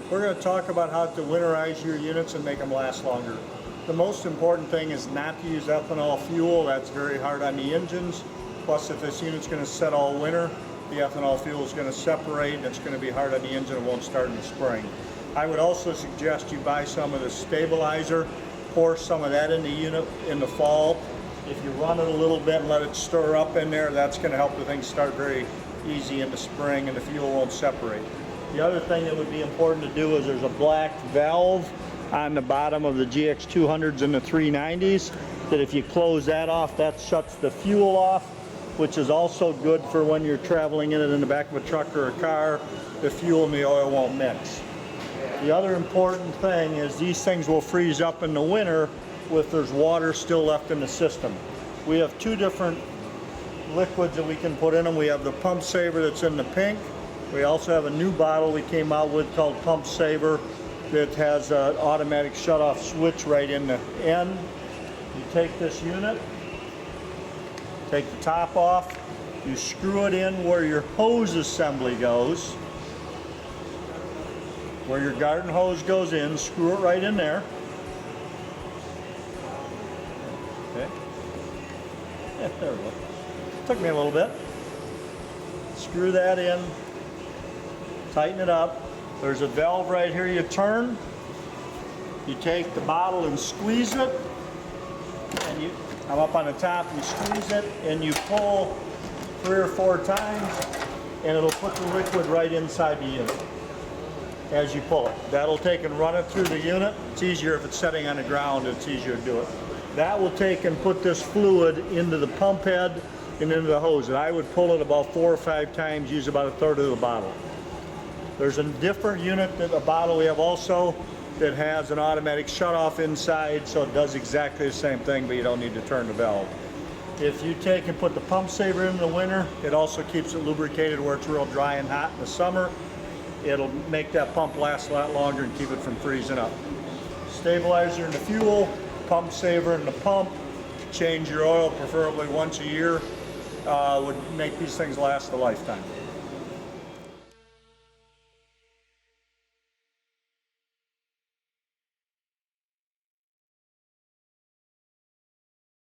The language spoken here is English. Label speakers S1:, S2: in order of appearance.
S1: We're going to talk about how to winterize your units and make them last longer. The most important thing is not to use ethanol fuel. That's very hard on the engines. Plus, if this unit's going to set all winter, the ethanol fuel is going to separate and it's going to be hard on the engine and won't start in the spring. I would also suggest you buy some of the stabilizer, pour some of that in the unit in the fall. If you run it a little bit and let it stir up in there, that's going to help the thing start very easy in the spring and the fuel won't separate. The other thing that would be important to do is there's a black valve on the bottom of the GX200s and the 390s that if you close that off, that shuts the fuel off, which is also good for when you're traveling in it in the back of a truck or a car. The fuel and the oil won't mix. The other important thing is these things will freeze up in the winter if there's water still left in the system. We have two different liquids that we can put in them. We have the Pump Saver that's in the pink. We also have a new bottle we came out with called Pump Saver that has an automatic shut-off switch right in the end. You take this unit, take the top off, you screw it in where your hose assembly goes, where your garden hose goes in, screw it right in there. Okay. Yeah, there we go. Took me a little bit. Screw that in, tighten it up. There's a valve right here you turn. You take the bottle and squeeze it, and I'm up on the top, you squeeze it, and you pull 3 or 4 times, and it'll put the liquid right inside the unit as you pull it. That'll take and run it through the unit. It's easier if it's setting on the ground, it's easier to do it. That will take and put this fluid into the pump head and into the hose. And I would pull it about 4 or 5 times, use about 1/3 of the bottle. There's a different unit, a bottle we have also, that has an automatic shut-off inside, so it does exactly the same thing, but you don't need to turn the valve. If you take and put the Pump Saver in the winter, it also keeps it lubricated where it's real dry and hot in the summer. It'll make that pump last a lot longer and keep it from freezing up. Stabilizer in the fuel, Pump Saver in the pump. Change your oil preferably once a year. Would make these things last a lifetime.